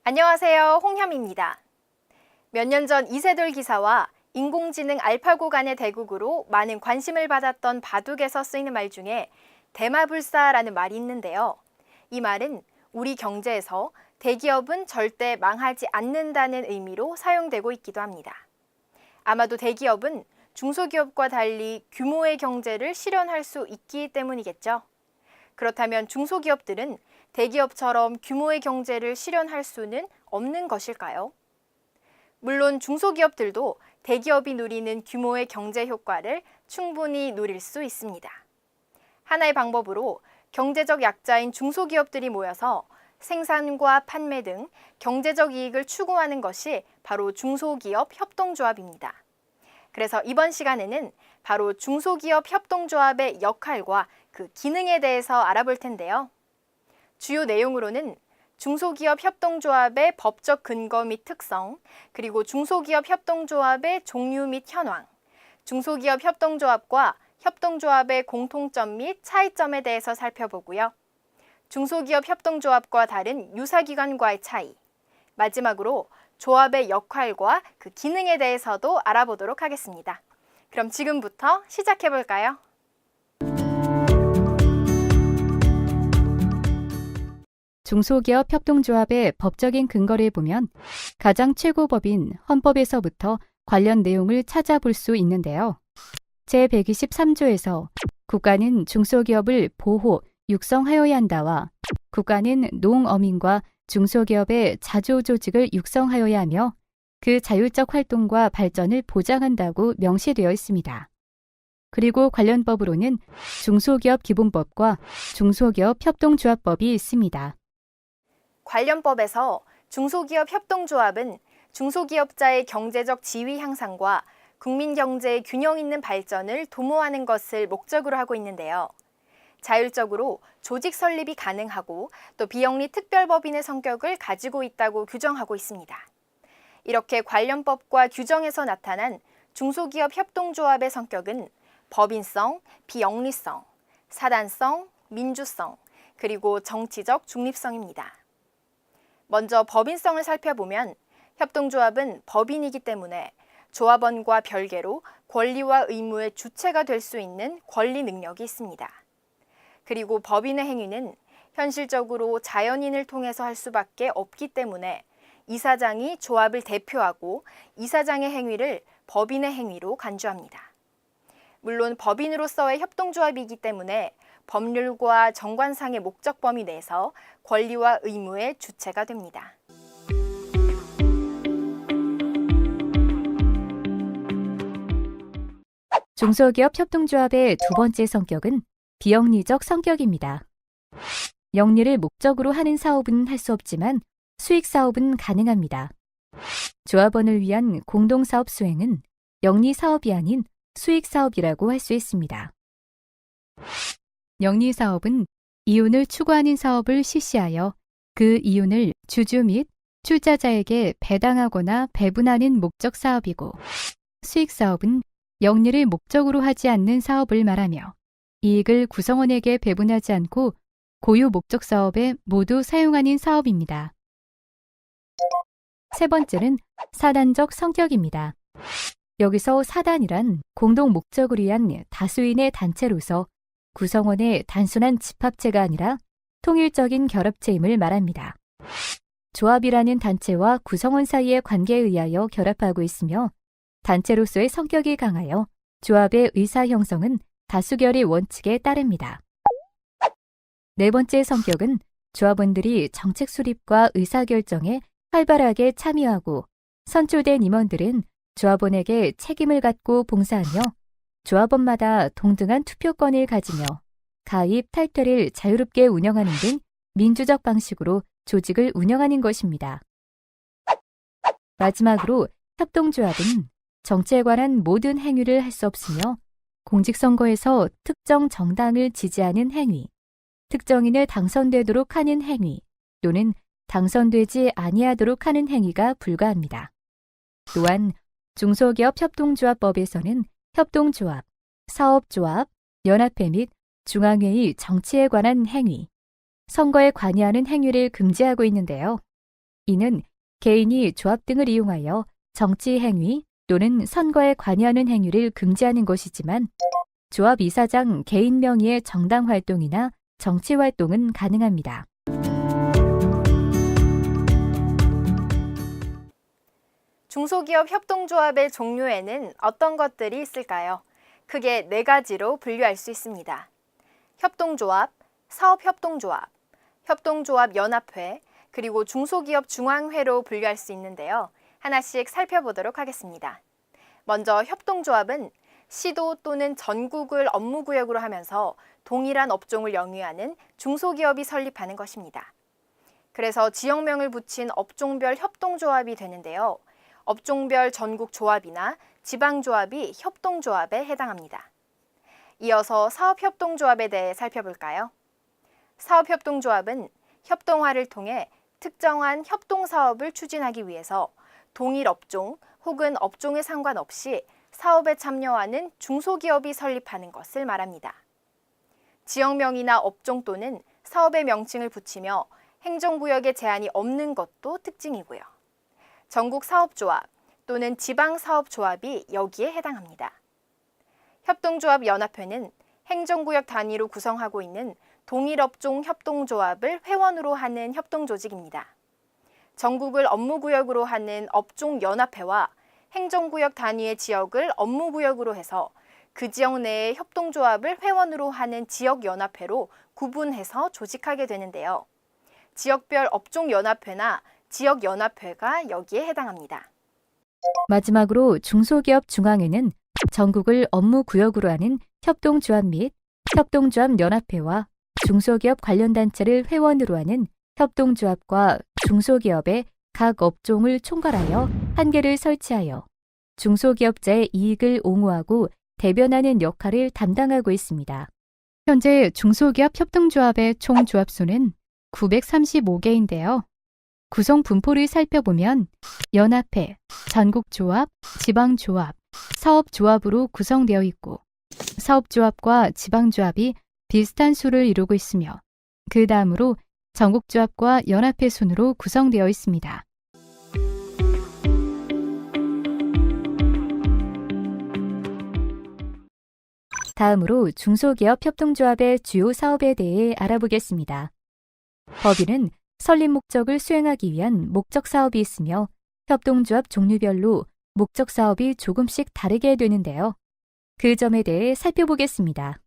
안녕하세요. 홍현입니다. 몇 년 전 이세돌 기사와 인공지능 알파고 간의 대국으로 많은 관심을 받았던 바둑에서 쓰이는 말 중에 대마불사라는 말이 있는데요. 이 말은 우리 경제에서 대기업은 절대 망하지 않는다는 의미로 사용되고 있기도 합니다. 아마도 대기업은 중소기업과 달리 규모의 경제를 실현할 수 있기 때문이겠죠. 그렇다면 중소기업들은 대기업처럼 규모의 경제를 실현할 수는 없는 것일까요? 물론 중소기업들도 대기업이 누리는 규모의 경제 효과를 충분히 누릴 수 있습니다. 하나의 방법으로 경제적 약자인 중소기업들이 모여서 생산과 판매 등 경제적 이익을 추구하는 것이 바로 중소기업 협동조합입니다. 그래서 이번 시간에는 바로 중소기업 협동조합의 역할과 그 기능에 대해서 알아볼 텐데요. 주요 내용으로는 중소기업 협동조합의 법적 근거 및 특성, 그리고 중소기업 협동조합의 종류 및 현황, 중소기업 협동조합과 협동조합의 공통점 및 차이점에 대해서 살펴보고요. 중소기업 협동조합과 다른 유사기관과의 차이, 마지막으로 조합의 역할과 그 기능에 대해서도 알아보도록 하겠습니다. 그럼 지금부터 시작해볼까요? 중소기업 협동조합의 법적인 근거를 보면 가장 최고법인 헌법에서부터 관련 내용을 찾아볼 수 있는데요. 제123조에서 국가는 중소기업을 보호, 육성하여야 한다와 국가는 농어민과 중소기업의 자조조직을 육성하여야 하며 그 자율적 활동과 발전을 보장한다고 명시되어 있습니다. 그리고 관련법으로는 중소기업 기본법과 중소기업 협동조합법이 있습니다. 관련법에서 중소기업 협동조합은 중소기업자의 경제적 지위 향상과 국민 경제의 균형 있는 발전을 도모하는 것을 목적으로 하고 있는데요. 자율적으로 조직 설립이 가능하고 또 비영리 특별법인의 성격을 가지고 있다고 규정하고 있습니다. 이렇게 관련법과 규정에서 나타난 중소기업 협동조합의 성격은 법인성, 비영리성, 사단성, 민주성, 그리고 정치적 중립성입니다. 먼저 법인성을 살펴보면 협동조합은 법인이기 때문에 조합원과 별개로 권리와 의무의 주체가 될 수 있는 권리 능력이 있습니다. 그리고 법인의 행위는 현실적으로 자연인을 통해서 할 수밖에 없기 때문에 이사장이 조합을 대표하고 이사장의 행위를 법인의 행위로 간주합니다. 물론 법인으로서의 협동조합이기 때문에 법률과 정관상의 목적 범위 내에서 권리와 의무의 주체가 됩니다. 중소기업 협동조합의 두 번째 성격은 비영리적 성격입니다. 영리를 목적으로 하는 사업은 할 수 없지만 수익 사업은 가능합니다. 조합원을 위한 공동사업 수행은 영리 사업이 아닌 수익 사업이라고 할 수 있습니다. 영리 사업은 이윤을 추구하는 사업을 실시하여 그 이윤을 주주 및 출자자에게 배당하거나 배분하는 목적 사업이고, 수익 사업은 영리를 목적으로 하지 않는 사업을 말하며 이익을 구성원에게 배분하지 않고 고유 목적 사업에 모두 사용하는 사업입니다. 세 번째는 사단적 성격입니다. 여기서 사단이란 공동 목적을 위한 다수인의 단체로서 구성원의 단순한 집합체가 아니라 통일적인 결합체임을 말합니다. 조합이라는 단체와 구성원 사이의 관계에 의하여 결합하고 있으며 단체로서의 성격이 강하여 조합의 의사 형성은 다수결의 원칙에 따릅니다. 네 번째 성격은 조합원들이 정책 수립과 의사결정에 활발하게 참여하고 선출된 임원들은 조합원에게 책임을 갖고 봉사하며 조합원마다 동등한 투표권을 가지며 가입, 탈퇴를 자유롭게 운영하는 등 민주적 방식으로 조직을 운영하는 것입니다. 마지막으로 협동조합은 정치에 관한 모든 행위를 할 수 없으며 공직선거에서 특정 정당을 지지하는 행위, 특정인을 당선되도록 하는 행위 또는 당선되지 아니하도록 하는 행위가 불가합니다. 또한 중소기업 협동조합법에서는 협동조합, 사업조합, 연합회 및 중앙회의 정치에 관한 행위, 선거에 관여하는 행위를 금지하고 있는데요. 이는 개인이 조합 등을 이용하여 정치 행위 또는 선거에 관여하는 행위를 금지하는 것이지만 조합 이사장 개인 명의의 정당 활동이나 정치 활동은 가능합니다. 중소기업 협동조합의 종류에는 어떤 것들이 있을까요? 크게 4가지로 분류할 수 있습니다. 협동조합, 사업협동조합, 협동조합연합회, 그리고 중소기업 중앙회로 분류할 수 있는데요. 하나씩 살펴보도록 하겠습니다. 먼저 협동조합은 시도 또는 전국을 업무구역으로 하면서 동일한 업종을 영위하는 중소기업이 설립하는 것입니다. 그래서 지역명을 붙인 업종별 협동조합이 되는데요. 업종별 전국조합이나 지방조합이 협동조합에 해당합니다. 이어서 사업협동조합에 대해 살펴볼까요? 사업협동조합은 협동화를 통해 특정한 협동사업을 추진하기 위해서 동일 업종 혹은 업종에 상관없이 사업에 참여하는 중소기업이 설립하는 것을 말합니다. 지역명이나 업종 또는 사업의 명칭을 붙이며 행정구역에 제한이 없는 것도 특징이고요. 전국사업조합 또는 지방사업조합이 여기에 해당합니다. 협동조합연합회는 행정구역 단위로 구성하고 있는 동일업종 협동조합을 회원으로 하는 협동조직입니다. 전국을 업무구역으로 하는 업종연합회와 행정구역 단위의 지역을 업무구역으로 해서 그 지역 내의 협동조합을 회원으로 하는 지역연합회로 구분해서 조직하게 되는데요. 지역별 업종연합회나 지역연합회가 여기에 해당합니다. 마지막으로 중소기업 중앙회는 전국을 업무구역으로 하는 협동조합 및 협동조합연합회와 중소기업 관련 단체를 회원으로 하는 협동조합과 중소기업의 각 업종을 총괄하여 한계를 설치하여 중소기업자의 이익을 옹호하고 대변하는 역할을 담당하고 있습니다. 현재 중소기업 협동조합의 총 조합수는 935개인데요. 구성 분포를 살펴보면 연합회, 전국조합, 지방조합, 사업조합으로 구성되어 있고 사업조합과 지방조합이 비슷한 수를 이루고 있으며 그 다음으로 전국조합과 연합회 순으로 구성되어 있습니다. 다음으로 중소기업 협동조합의 주요 사업에 대해 알아보겠습니다. 법인은 설립 목적을 수행하기 위한 목적 사업이 있으며 협동조합 종류별로 목적 사업이 조금씩 다르게 되는데요. 그 점에 대해 살펴보겠습니다.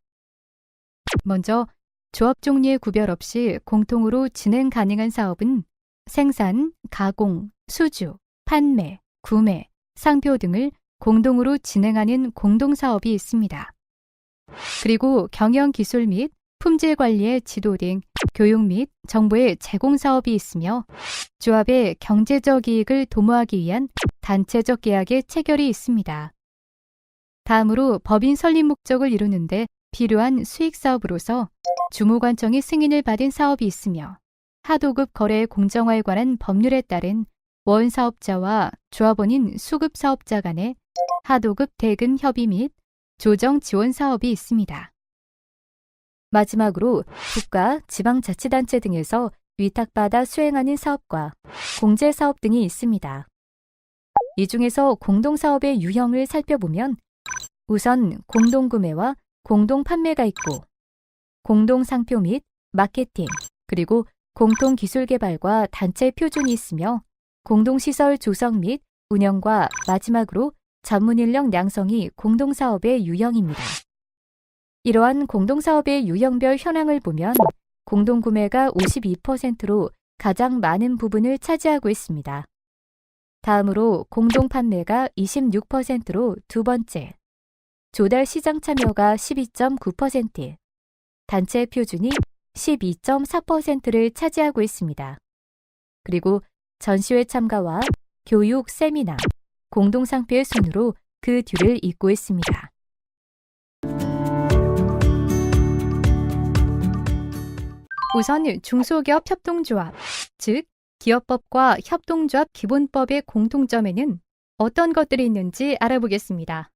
먼저 조합 종류의 구별 없이 공통으로 진행 가능한 사업은 생산, 가공, 수주, 판매, 구매, 상표 등을 공동으로 진행하는 공동사업이 있습니다. 그리고 경영기술 및 품질 관리의 지도 등 교육 및 정보의 제공 사업이 있으며 조합의 경제적 이익을 도모하기 위한 단체적 계약의 체결이 있습니다. 다음으로 법인 설립 목적을 이루는데 필요한 수익 사업으로서 주무관청의 승인을 받은 사업이 있으며 하도급 거래 공정화에 관한 법률에 따른 원사업자와 조합원인 수급사업자 간의 하도급 대금 협의 및 조정 지원 사업이 있습니다. 마지막으로 국가, 지방자치단체 등에서 위탁받아 수행하는 사업과 공제사업 등이 있습니다. 이 중에서 공동사업의 유형을 살펴보면 우선 공동구매와 공동판매가 있고 공동상표 및 마케팅, 그리고 공동기술개발과 단체 표준이 있으며 공동시설 조성 및 운영과 마지막으로 전문인력 양성이 공동사업의 유형입니다. 이러한 공동사업의 유형별 현황을 보면 공동구매가 52%로 가장 많은 부분을 차지하고 있습니다. 다음으로 공동판매가 26%로 두 번째, 조달 시장 참여가 12.9%, 단체 표준이 12.4%를 차지하고 있습니다. 그리고 전시회 참가와 교육, 세미나, 공동상표의 순으로 그 뒤를 잇고 있습니다. 우선 중소기업 협동조합, 즉 기업법과 협동조합 기본법의 공통점에는 어떤 것들이 있는지 알아보겠습니다.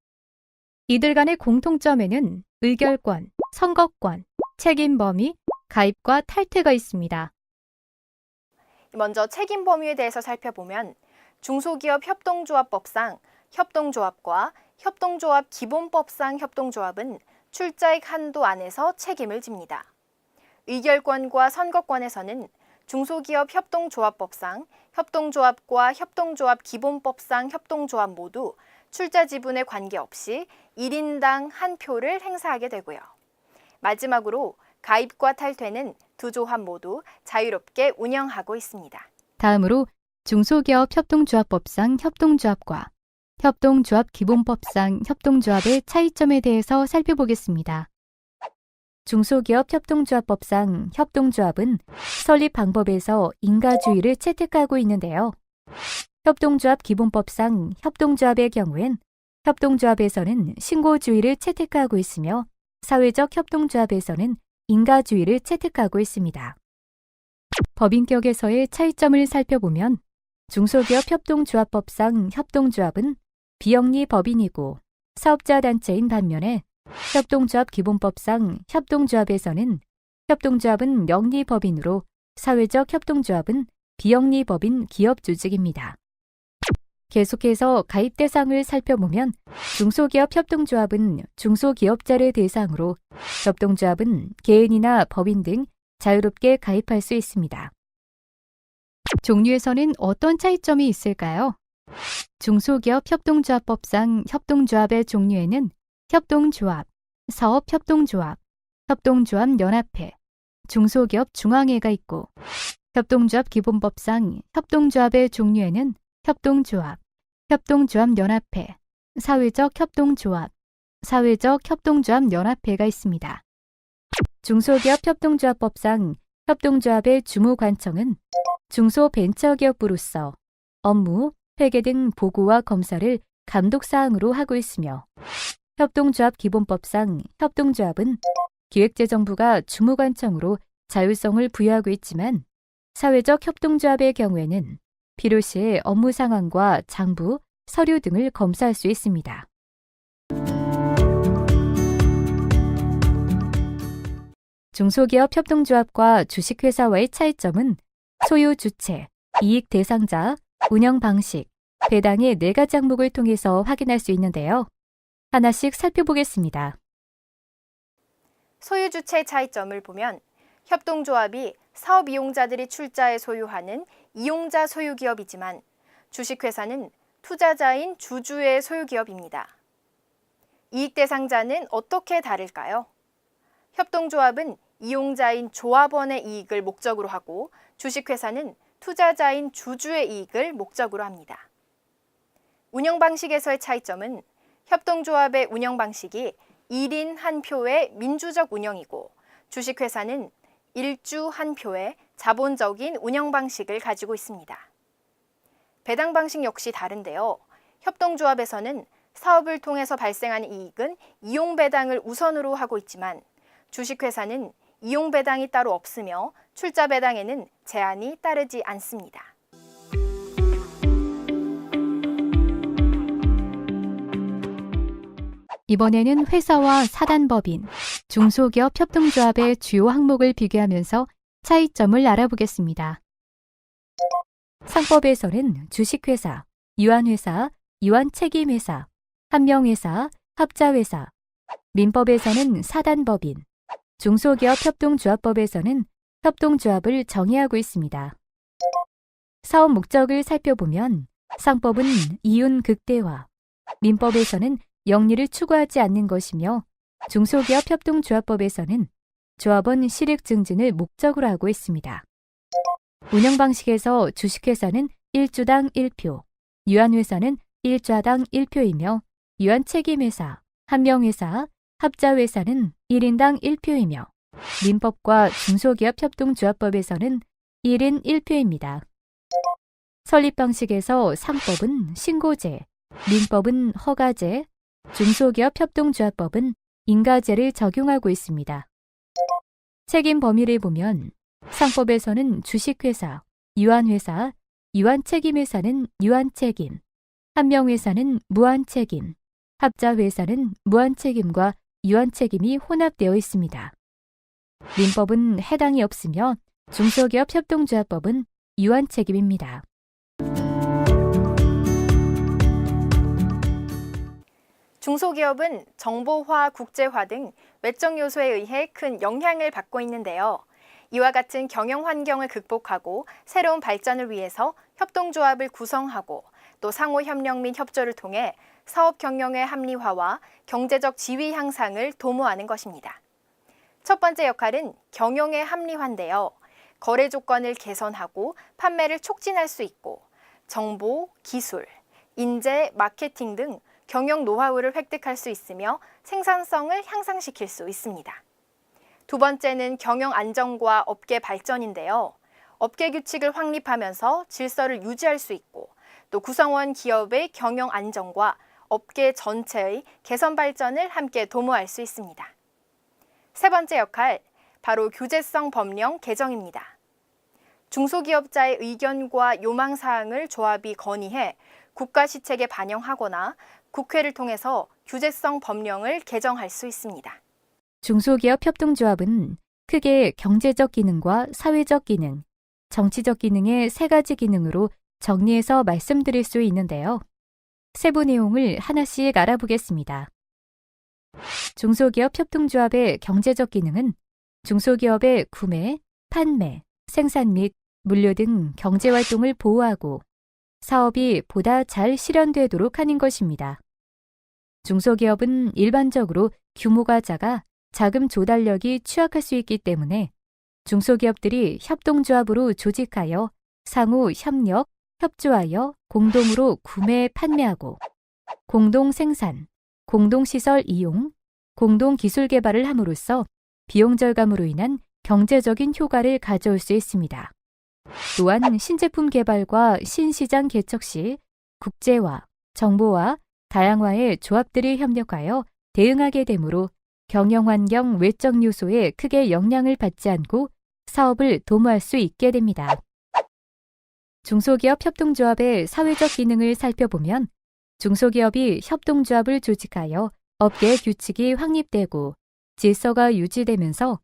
이들 간의 공통점에는 의결권, 선거권, 책임 범위, 가입과 탈퇴가 있습니다. 먼저 책임 범위에 대해서 살펴보면 중소기업 협동조합법상 협동조합과 협동조합 기본법상 협동조합은 출자액 한도 안에서 책임을 집니다. 의결권과 선거권에서는 중소기업 협동조합법상 협동조합과 협동조합 기본법상 협동조합 모두 출자 지분에 관계없이 1인당 한 표를 행사하게 되고요. 마지막으로 가입과 탈퇴는 두 조합 모두 자유롭게 운영하고 있습니다. 다음으로 중소기업 협동조합법상 협동조합과 협동조합 기본법상 협동조합의 차이점에 대해서 살펴보겠습니다. 중소기업 협동조합법상 협동조합은 설립 방법에서 인가주의를 채택하고 있는데요. 협동조합 기본법상 협동조합의 경우엔 협동조합에서는 신고주의를 채택하고 있으며 사회적 협동조합에서는 인가주의를 채택하고 있습니다. 법인격에서의 차이점을 살펴보면 중소기업 협동조합법상 협동조합은 비영리 법인이고 사업자 단체인 반면에 협동조합 기본법상 협동조합에서는 협동조합은 영리 법인으로 사회적 협동조합은 비영리 법인 기업 조직입니다. 계속해서 가입 대상을 살펴보면 중소기업 협동조합은 중소기업자를 대상으로 협동조합은 개인이나 법인 등 자유롭게 가입할 수 있습니다. 종류에서는 어떤 차이점이 있을까요? 중소기업 협동조합법상 협동조합의 종류에는 협동조합, 사업협동조합, 협동조합 연합회, 중소기업 중앙회가 있고 협동조합 기본법상 협동조합의 종류에는 협동조합, 협동조합 연합회, 사회적 협동조합, 사회적 협동조합 연합회가 있습니다. 중소기업 협동조합법상 협동조합의 주무관청은 중소벤처기업부로서 업무, 회계 등 보고와 검사를 감독사항으로 하고 있으며 협동조합 기본법상 협동조합은 기획재정부가 주무관청으로 자율성을 부여하고 있지만 사회적 협동조합의 경우에는 필요시에 업무 상황과 장부, 서류 등을 검사할 수 있습니다. 중소기업 협동조합과 주식회사와의 차이점은 소유 주체, 이익 대상자, 운영 방식, 배당의 4가지 항목을 통해서 확인할 수 있는데요. 하나씩 살펴보겠습니다. 소유주체 차이점을 보면 협동조합이 사업 이용자들이 출자해 소유하는 이용자 소유기업이지만 주식회사는 투자자인 주주의 소유기업입니다. 이익 대상자는 어떻게 다를까요? 협동조합은 이용자인 조합원의 이익을 목적으로 하고 주식회사는 투자자인 주주의 이익을 목적으로 합니다. 운영 방식에서의 차이점은 협동조합의 운영 방식이 1인 한 표의 민주적 운영이고 주식회사는 일주 한 표의 자본적인 운영 방식을 가지고 있습니다. 배당 방식 역시 다른데요. 협동조합에서는 사업을 통해서 발생하는 이익은 이용배당을 우선으로 하고 있지만 주식회사는 이용배당이 따로 없으며 출자배당에는 제한이 따르지 않습니다. 이번에는 회사와 사단법인, 중소기업 협동조합의 주요 항목을 비교하면서 차이점을 알아보겠습니다. 상법에서는 주식회사, 유한회사, 유한책임회사, 한명회사, 합자회사, 민법에서는 사단법인, 중소기업 협동조합법에서는 협동조합을 정의하고 있습니다. 사업 목적을 살펴보면 상법은 이윤 극대화, 민법에서는 영리를 추구하지 않는 것이며 중소기업 협동조합법에서는 조합원 실익 증진을 목적으로 하고 있습니다. 운영 방식에서 주식회사는 1주당 1표, 유한회사는 1좌당 1표이며 유한책임회사, 한명회사, 합자회사는 1인당 1표이며 민법과 중소기업 협동조합법에서는 1인 1표입니다. 설립 방식에서 상법은 신고제, 민법은 허가제, 중소기업 협동조합법은 인가제를 적용하고 있습니다. 책임 범위를 보면 상법에서는 주식회사, 유한회사, 유한책임회사는 유한책임, 한명회사는 무한책임, 합자회사는 무한책임과 유한책임이 혼합되어 있습니다. 민법은 해당이 없으며 중소기업 협동조합법은 유한 책임입니다. 중소기업은 정보화, 국제화 등 외적 요소에 의해 큰 영향을 받고 있는데요. 이와 같은 경영 환경을 극복하고 새로운 발전을 위해서 협동조합을 구성하고 또 상호 협력 및 협조를 통해 사업 경영의 합리화와 경제적 지위 향상을 도모하는 것입니다. 첫 번째 역할은 경영의 합리화인데요. 거래 조건을 개선하고 판매를 촉진할 수 있고 정보, 기술, 인재, 마케팅 등 경영 노하우를 획득할 수 있으며 생산성을 향상시킬 수 있습니다. 두 번째는 경영 안정과 업계 발전인데요. 업계 규칙을 확립하면서 질서를 유지할 수 있고 또 구성원 기업의 경영 안정과 업계 전체의 개선 발전을 함께 도모할 수 있습니다. 세 번째 역할, 바로 규제성 법령 개정입니다. 중소기업자의 의견과 요망사항을 조합이 건의해 국가 시책에 반영하거나 국회를 통해서 규제성 법령을 개정할 수 있습니다. 중소기업 협동조합은 크게 경제적 기능과 사회적 기능, 정치적 기능의 세 가지 기능으로 정리해서 말씀드릴 수 있는데요. 세부 내용을 하나씩 알아보겠습니다. 중소기업 협동조합의 경제적 기능은 중소기업의 구매, 판매, 생산 및 물류 등 경제활동을 보호하고 사업이 보다 잘 실현되도록 하는 것입니다. 중소기업은 일반적으로 규모가 작아 자금 조달력이 취약할 수 있기 때문에 중소기업들이 협동조합으로 조직하여 상호 협력, 협조하여 공동으로 구매, 판매하고 공동 생산, 공동 시설 이용, 공동 기술 개발을 함으로써 비용 절감으로 인한 경제적인 효과를 가져올 수 있습니다. 또한 신제품 개발과 신시장 개척 시 국제화, 정보화, 다양화의 조합들이 협력하여 대응하게 되므로 경영환경 외적 요소에 크게 영향을 받지 않고 사업을 도모할 수 있게 됩니다. 중소기업 협동조합의 사회적 기능을 살펴보면 중소기업이 협동조합을 조직하여 업계 규칙이 확립되고 질서가 유지되면서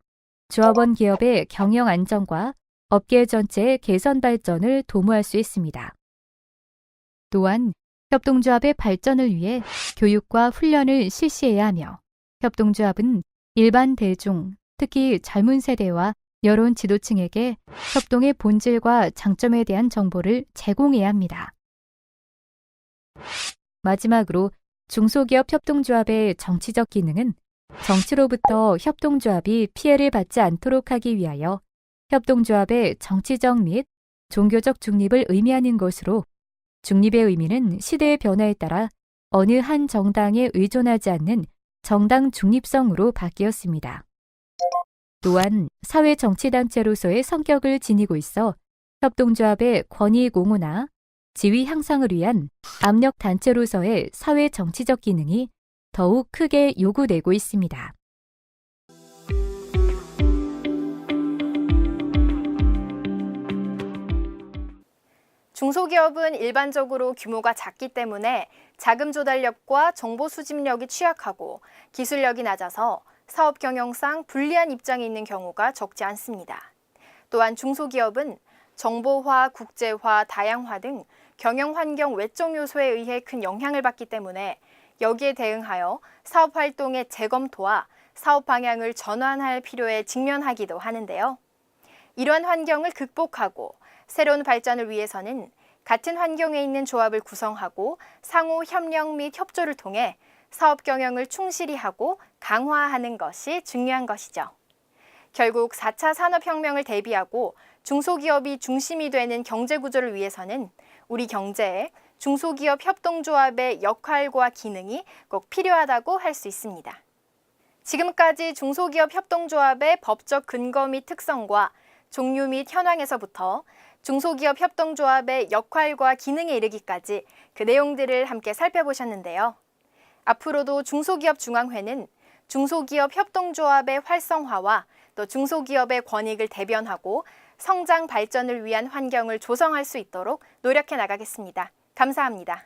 조합원 기업의 경영 안정과 업계 전체의 개선 발전을 도모할 수 있습니다. 또한 협동조합의 발전을 위해 교육과 훈련을 실시해야 하며 협동조합은 일반 대중, 특히 젊은 세대와 여론 지도층에게 협동의 본질과 장점에 대한 정보를 제공해야 합니다. 마지막으로 중소기업 협동조합의 정치적 기능은 정치로부터 협동조합이 피해를 받지 않도록 하기 위하여 협동조합의 정치적 및 종교적 중립을 의미하는 것으로 중립의 의미는 시대의 변화에 따라 어느 한 정당에 의존하지 않는 정당 중립성으로 바뀌었습니다. 또한 사회정치단체로서의 성격을 지니고 있어 협동조합의 권위 공유나 지위 향상을 위한 압력단체로서의 사회정치적 기능이 더욱 크게 요구되고 있습니다. 중소기업은 일반적으로 규모가 작기 때문에 자금 조달력과 정보 수집력이 취약하고 기술력이 낮아서 사업 경영상 불리한 입장에 있는 경우가 적지 않습니다. 또한 중소기업은 정보화, 국제화, 다양화 등 경영 환경 외적 요소에 의해 큰 영향을 받기 때문에 여기에 대응하여 사업 활동의 재검토와 사업 방향을 전환할 필요에 직면하기도 하는데요. 이러한 환경을 극복하고 새로운 발전을 위해서는 같은 환경에 있는 조합을 구성하고 상호 협력 및 협조를 통해 사업 경영을 충실히 하고 강화하는 것이 중요한 것이죠. 결국 4차 산업혁명을 대비하고 중소기업이 중심이 되는 경제구조를 위해서는 우리 경제에 중소기업 협동조합의 역할과 기능이 꼭 필요하다고 할 수 있습니다. 지금까지 중소기업 협동조합의 법적 근거 및 특성과 종류 및 현황에서부터 중소기업 협동조합의 역할과 기능에 이르기까지 그 내용들을 함께 살펴보셨는데요. 앞으로도 중소기업 중앙회는 중소기업 협동조합의 활성화와 또 중소기업의 권익을 대변하고 성장 발전을 위한 환경을 조성할 수 있도록 노력해 나가겠습니다. 감사합니다.